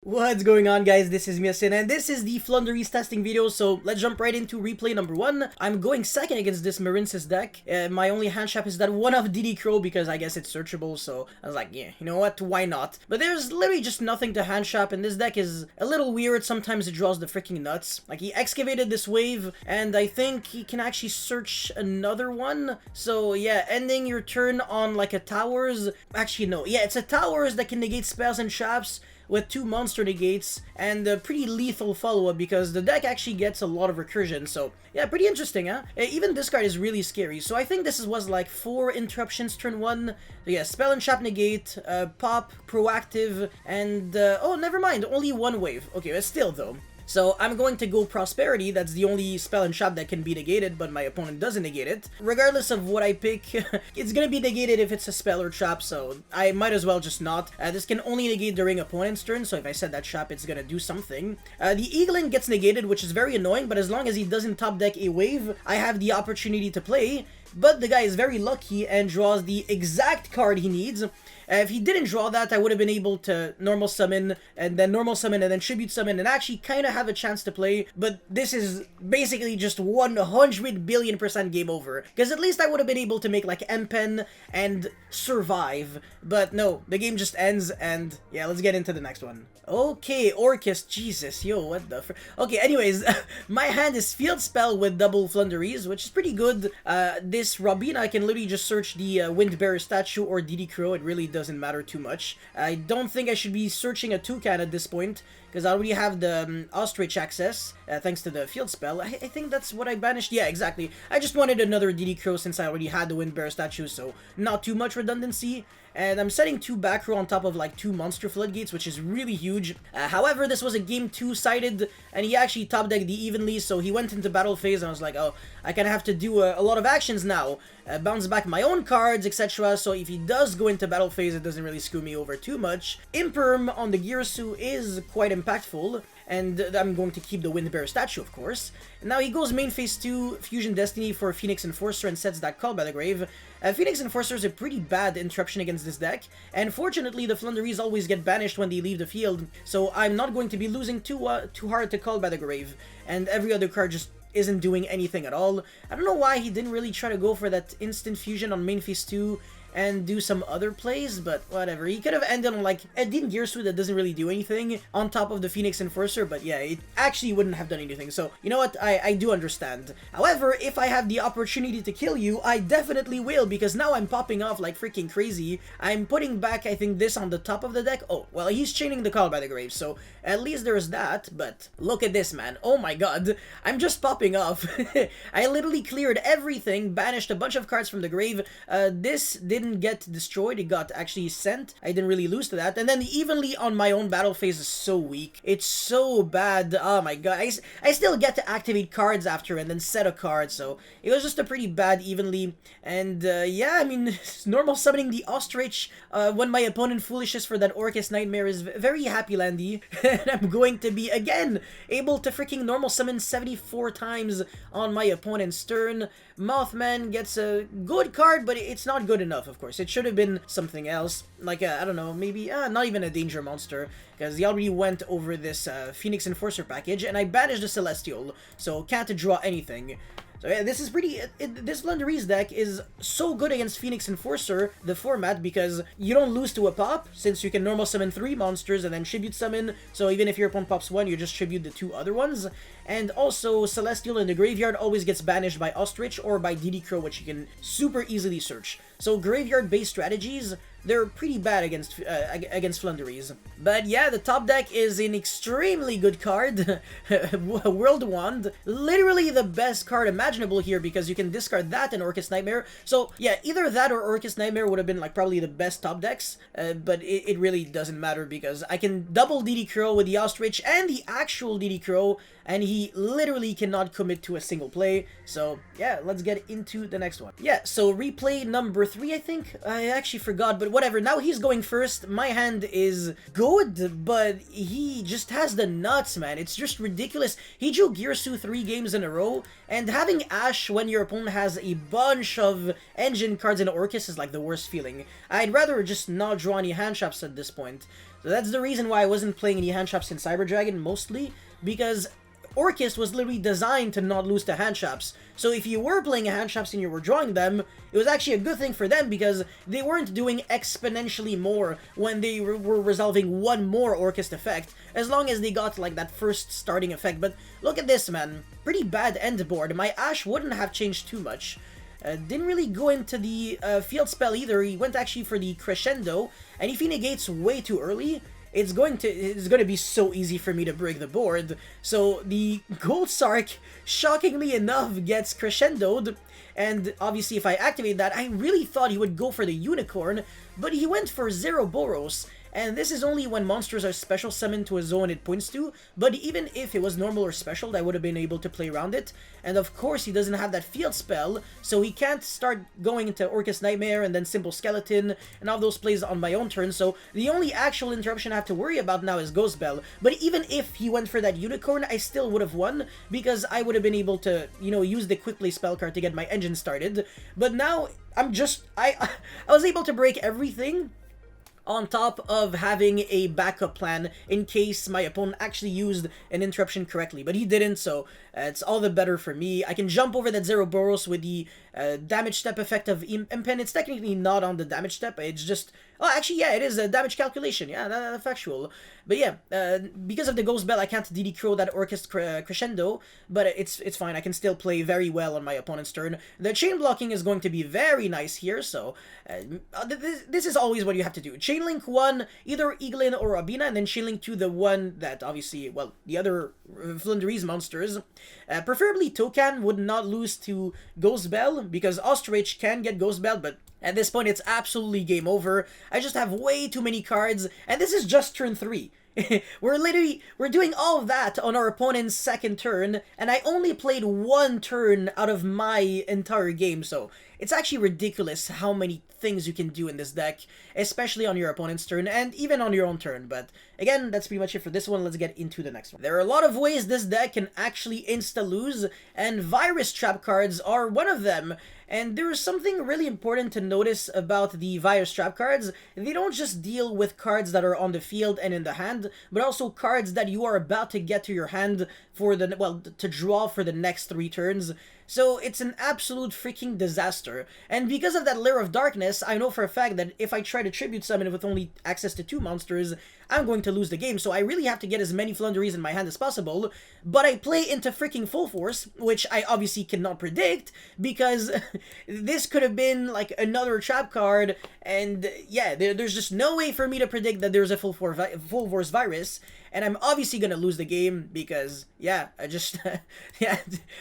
What's going on, guys? This is Miasin, and this is the Floowandereeze testing video, so let's jump right into replay number 1. I'm going second against this Marincess deck. My only handicap is that one of DD Crow, because I guess it's searchable, so I was like, yeah, you know what, why not? But there's literally just nothing to handicap, and this deck is a little weird. Sometimes it draws the freaking nuts. Like, he excavated this wave, and I think he can actually search another one. So, yeah, ending your turn on, like, a towers. Actually, no. Yeah, it's a towers that can negate spells and traps with 2 monster negates and a pretty lethal follow-up because the deck actually gets a lot of recursion. So yeah, pretty interesting, huh? Even this card is really scary. So I think this was like 4 interruptions turn 1. So yeah, spell and trap negate, pop, proactive, and oh, never mind, only 1 wave. Okay, but still though. So I'm going to go Prosperity. That's the only spell and trap that can be negated, but my opponent doesn't negate it. Regardless of what I pick, it's gonna be negated if it's a spell or trap, so I might as well just not. This can only negate during opponent's turn, so if I set that trap, it's gonna do something. The Eagling gets negated, which is very annoying, but as long as he doesn't top deck a wave, I have the opportunity to play. But the guy is very lucky and draws the exact card he needs. If he didn't draw that, I would have been able to normal summon, and then tribute summon, and actually kind of have a chance to play. But this is basically just 100 billion% game over. Because at least I would have been able to make like M-Pen and survive. But no, the game just ends, and yeah, let's get into the next one. Okay, Orcust, Jesus, yo, what the okay, anyways, my hand is Field Spell with double Floowandereeze, which is pretty good. This Robina, I can literally just search the Windbearer statue or DD Crow, it really doesn't matter too much. I don't think I should be searching a Toucan at this point, because I already have the Ostrich access, thanks to the Field Spell. I think that's what I banished. Yeah, exactly. I just wanted another DD Crow since I already had the Windbearer statue, so not too much redundancy. And I'm setting 2 back row on top of like 2 monster floodgates, which is really huge. However, this was a game 2-sided, and he actually top decked the evenly, so he went into battle phase, and I was like, oh, I kind of have to do a lot of actions now. Bounce back my own cards, etc. So if he does go into battle phase, it doesn't really screw me over too much. Imperm on the Girsu is quite impactful, and I'm going to keep the Windbearer statue, of course. And now he goes main phase 2, Fusion Destiny for Phoenix Enforcer, and sets that Call by the Grave. Phoenix Enforcer is a pretty bad interruption against this deck, and fortunately the Floowandereeze always get banished when they leave the field, so I'm not going to be losing too hard to Call by the Grave, and every other card just isn't doing anything at all. I don't know why he didn't really try to go for that instant fusion on main phase 2 and do some other plays, but whatever. He could have ended on like a Dean Gearsuit that doesn't really do anything on top of the Phoenix Enforcer, but yeah, it actually wouldn't have done anything. So, you know what, I do understand. However, if I have the opportunity to kill you, I definitely will, because now I'm popping off like freaking crazy. I'm putting back, I think, this on the top of the deck. Oh, well, he's chaining the Call by the Grave, so at least there's that, but look at this, man. Oh my god, I'm just popping off. I literally cleared everything, banished a bunch of cards from the grave. This didn't get destroyed, it got actually sent. I didn't really lose to that. And then evenly on my own battle phase is so weak. It's so bad. Oh my god. I still get to activate cards after and then set a card, so it was just a pretty bad evenly. And yeah, I mean, normal summoning the Ostrich when my opponent foolishes for that Orcust Nightmare is very happy landy. And I'm going to be, again, able to freaking normal summon 74 times on my opponent's turn. Mothman gets a good card, but it's not good enough, of course. It should have been something else, like, I don't know, maybe, not even a Danger Monster, because he already went over this Phoenix Enforcer package, and I banished the Celestial, so can't draw anything. So yeah, this is pretty, this Floowandereeze deck is so good against Phoenix Enforcer, the format, because you don't lose to a pop, since you can normal summon 3 monsters and then tribute summon, so even if your opponent pops 1, you just tribute the 2 other ones. And also, Celestial in the graveyard always gets banished by Ostrich or by DD Crow, which you can super easily search. So graveyard-based strategies, they're pretty bad against Floowandereeze. But yeah, the top deck is an extremely good card. World Wand, literally the best card imaginable here, because you can discard that and Orcust Nightmare. So yeah, either that or Orcust Nightmare would have been like probably the best top decks, but it really doesn't matter because I can double DD Crow with the Ostrich and the actual DD Crow. and he literally cannot commit to a single play. So yeah, let's get into the next one. Yeah, so replay number 3, I think. I actually forgot, but whatever. Now he's going first. My hand is good, but he just has the nuts, man. It's just ridiculous. He drew Gearsu 3 games in a row, and having Ash when your opponent has a bunch of engine cards in Orcust is like the worst feeling. I'd rather just not draw any hand traps at this point. So that's the reason why I wasn't playing any hand traps in Cyber Dragon, mostly, because Orcust was literally designed to not lose to hand traps. So if you were playing hand traps and you were drawing them, it was actually a good thing for them because they weren't doing exponentially more when they were resolving one more Orcust effect, as long as they got like that first starting effect. But look at this, man. Pretty bad end board. My Ash wouldn't have changed too much. Didn't really go into the field spell either. He went actually for the Crescendo, and if he negates way too early, it's going to be so easy for me to break the board. So the Gold Sark, shockingly enough, gets Crescendoed, and obviously if I activate that, I really thought he would go for the Unicorn, but he went for Zero Boros. And this is only when monsters are special summoned to a zone it points to, but even if it was normal or special, I would have been able to play around it. And of course, he doesn't have that field spell, so he can't start going into Orcust Nightmare and then Simple Skeleton and all those plays on my own turn, so the only actual interruption I have to worry about now is Ghost Bell. But even if he went for that Unicorn, I still would have won, because I would have been able to, you know, use the Quick Play spell card to get my engine started. But now, I was able to break everything, on top of having a backup plan in case my opponent actually used an interruption correctly. But he didn't, so it's all the better for me. I can jump over that Zero Boros with the damage step effect of Impen. It's technically not on the damage step, it's just... Oh, actually, yeah, it is a damage calculation. Yeah, that's factual. But yeah, because of the Ghost Bell, I can't DD Crow that Orcust Crescendo, but it's fine. I can still play very well on my opponent's turn. The chain blocking is going to be very nice here, so this is always what you have to do. Chain link 1, either Eaglin or Abina, and then chain link 2, the one that obviously, well, the other Floowandereeze monsters. Preferably Tokan would not lose to Ghost Bell, because Ostrich can get Ghost Bell, but at this point, it's absolutely game over. I just have way too many cards, and this is just turn 3. we're doing all of that on our opponent's second turn, and I only played one turn out of my entire game, so it's actually ridiculous how many things you can do in this deck, especially on your opponent's turn, and even on your own turn. But again, that's pretty much it for this one. Let's get into the next one. There are a lot of ways this deck can actually insta-lose, and Virus Trap cards are one of them. And there is something really important to notice about the Virus Trap cards. They don't just deal with cards that are on the field and in the hand, but also cards that you are about to get to your hand for the, well, to draw for the next 3 turns. So it's an absolute freaking disaster. And because of that Lair of Darkness, I know for a fact that if I try to Tribute Summon with only access to 2 monsters, I'm going to lose the game. So I really have to get as many Floowandereeze in my hand as possible. But I play into freaking Full Force, which I obviously cannot predict, because this could have been like another trap card. And yeah, there's just no way for me to predict that there's a Full Force Virus. And I'm obviously gonna lose the game because, yeah, I just, yeah,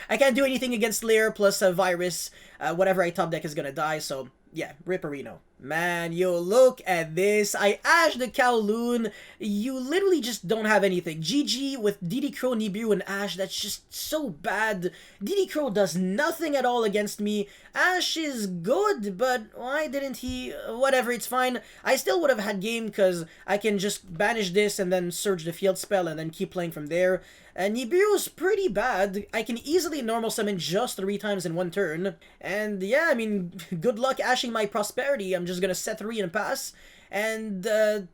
I can't do anything against Lair plus a Virus. Whatever I top deck is gonna die, so yeah, Ripperino. Man, yo, look at this. I Ash the Kowloon. You literally just don't have anything. GG with DD Crow, Nibiru, and Ash. That's just so bad. DD Crow does nothing at all against me. Ash is good, but why didn't he? Whatever, it's fine. I still would have had game because I can just banish this and then surge the field spell and then keep playing from there. Nibiru's pretty bad. I can easily normal summon just 3 times in 1 turn. And yeah, I mean, good luck ashing my prosperity. I'm just gonna set 3 and pass. And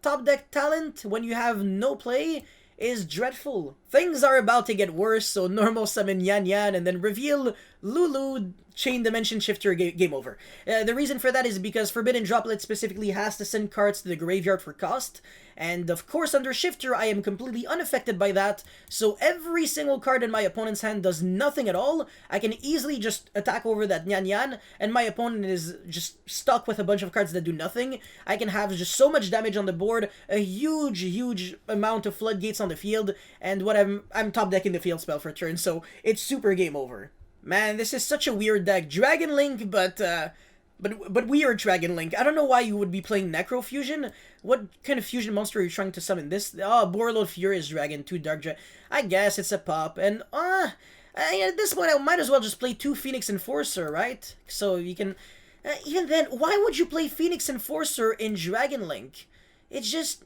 top deck talent, when you have no play, is dreadful. Things are about to get worse, so normal summon Yan Yan and then reveal Lulu, Chain Dimension Shifter, game over. The reason for that is because Forbidden Droplet specifically has to send cards to the graveyard for cost, and of course under Shifter I am completely unaffected by that, so every single card in my opponent's hand does nothing at all. I can easily just attack over that Nyan Yan, and my opponent is just stuck with a bunch of cards that do nothing. I can have just so much damage on the board, a huge amount of floodgates on the field, and what I'm top decking the field spell for a turn, so it's super game over. Man, this is such a weird deck. Dragon Link, but But we are Dragon Link. I don't know why you would be playing Necro Fusion. What kind of fusion monster are you trying to summon? This? Oh, Borreload Furious Dragon, 2 Dark Dragon. I guess it's a pop. And, at this point, I might as well just play 2 Phoenix Enforcer, right? So you can... even then, why would you play Phoenix Enforcer in Dragon Link? It's just...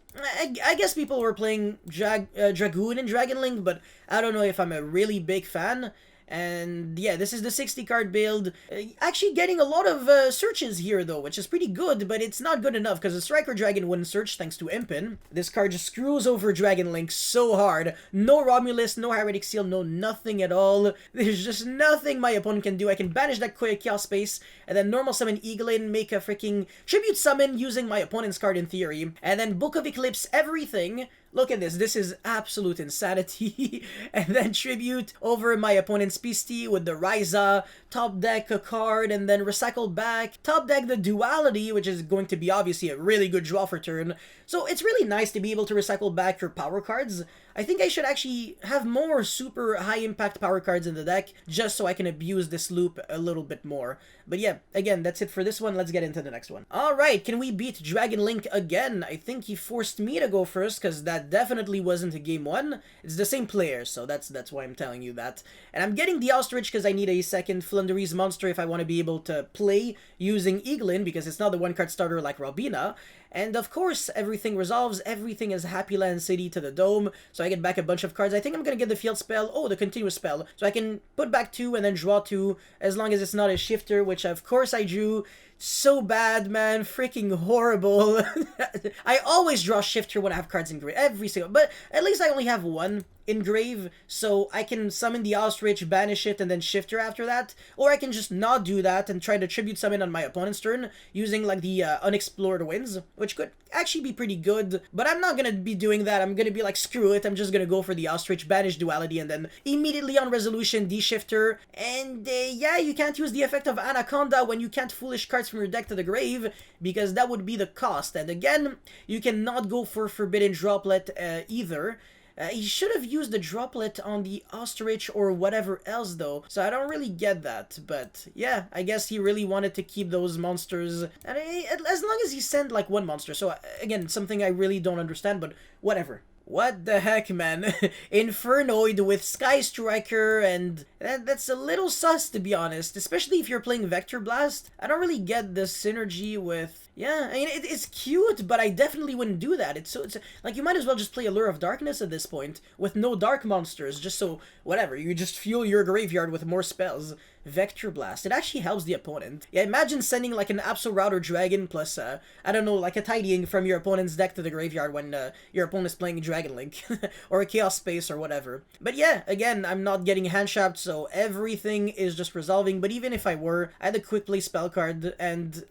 I guess people were playing Dragoon in Dragon Link, but I don't know if I'm a really big fan. And yeah, this is the 60 card build. Actually getting a lot of searches here though, which is pretty good, but it's not good enough because the Striker Dragon wouldn't search thanks to Impin. This card just screws over Dragon Link so hard. No Romulus, no Heretic Seal, no nothing at all. There's just nothing my opponent can do. I can banish that Chaos Space, and then normal summon Eaglin, make a freaking tribute summon using my opponent's card in theory, and then Book of Eclipse everything. Look at this is absolute insanity. And then tribute over my opponent's Pisty with the Ryza, top deck a card, and then recycle back, top deck the Duality, which is going to be obviously a really good draw for turn. So it's really nice to be able to recycle back your power cards. I think I should actually have more super high impact power cards in the deck, just so I can abuse this loop a little bit more. But yeah, again, that's it for this one. Let's get into the next one. Alright, can we beat Dragon Link again? I think he forced me to go first, because that definitely wasn't a game 1. It's the same player, so that's why I'm telling you that. And I'm getting the Ostrich because I need a second Floowandereeze monster if I want to be able to play using Eaglin, because it's not the 1-card starter like Robina. And of course, everything resolves, everything is Happy Land City to the Dome, so I get back a bunch of cards. I think I'm gonna get the field spell, the continuous spell, so I can put back 2 and then draw 2, as long as it's not a shifter, which of course I drew. So bad, man. Freaking horrible. I always draw shifter when I have cards in grave. Every single... But at least I only have 1 in grave, so I can summon the Ostrich, banish it, and then shifter after that. Or I can just not do that and try to tribute summon on my opponent's turn using like the Unexplored Winds, which could actually be pretty good. But I'm not gonna be doing that. I'm gonna be like, screw it. I'm just gonna go for the Ostrich, banish Duality, and then immediately on resolution, D-shifter. And yeah, you can't use the effect of Anaconda when you can't foolish cards from your deck to the grave, because that would be the cost. And again, you cannot go for Forbidden Droplet either. He should have used the Droplet on the Ostrich or whatever else though, so I don't really get that. But yeah, I guess he really wanted to keep those monsters, and as long as he sent like 1 monster. So again, something I really don't understand, but whatever. What the heck, man? Infernoid with Sky Striker, and that's a little sus, to be honest, especially if you're playing Vector Blast. I don't really get the synergy with... Yeah, I mean, it's cute, but I definitely wouldn't do that. It's like, you might as well just play Allure of Darkness at this point, with no dark monsters, just so, whatever, you just fuel your graveyard with more spells. Vector Blast, it actually helps the opponent. Yeah, imagine sending like an Absol Router Dragon plus, I don't know, like a Tidying from your opponent's deck to the graveyard when your opponent is playing Dragon Link, or a Chaos Space or whatever. But yeah, again, I'm not getting hand-trapped, so everything is just resolving. But even if I were, I had a quick play spell card, and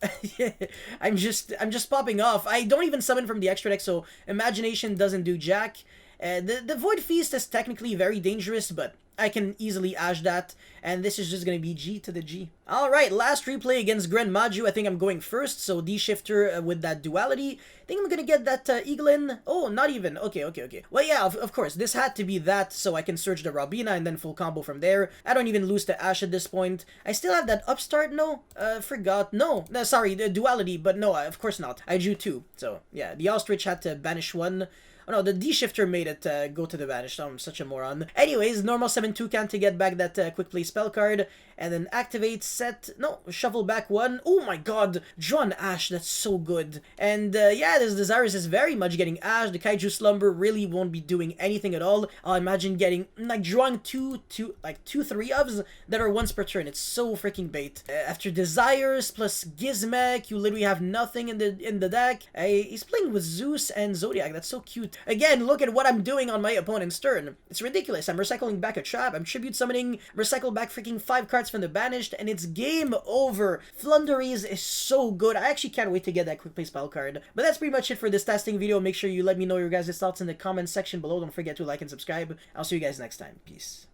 I'm just popping off. I don't even summon from the extra deck, so Imagination doesn't do jack. The Void Feast is technically very dangerous, but I can easily ash that, and this is just going to be G to the G. Alright, last replay against Gren Maju. I think I'm going first, so D-shifter with that Duality. I think I'm going to get that Eaglin. Oh, not even. Okay. Well, yeah, of course, this had to be that, so I can search the Robina and then full combo from there. I don't even lose to Ash at this point. I still have that Upstart, no? Forgot. No, sorry, the Duality, but no, of course not. I drew 2, so yeah, the Ostrich had to banish 1. Oh no, the D-shifter made it go to the banish. I'm such a moron. Anyways, normal summon Toucan to get back that quick play spell card. And then activate, set, no, shuffle back 1. Oh my god, draw an Ash, that's so good. And yeah, this Desirous is very much getting Ash. The Kaiju Slumber really won't be doing anything at all. I'll imagine getting, like, drawing two 3-ofs that are once per turn. It's so freaking bait. After Desires plus Gizmek, you literally have nothing in the deck. He's playing with Zeus and Zoodiac, that's so cute. Again, look at what I'm doing on my opponent's turn. It's ridiculous. I'm recycling back a trap, I'm tribute summoning, recycle back freaking 5 cards from the banished, and it's game over. Floowandereeze is so good. I actually can't wait to get that quick play spell card. But that's pretty much it for this testing video. Make sure you let me know your guys' thoughts in the comment section below. Don't forget to like and subscribe. I'll see you guys next time. Peace.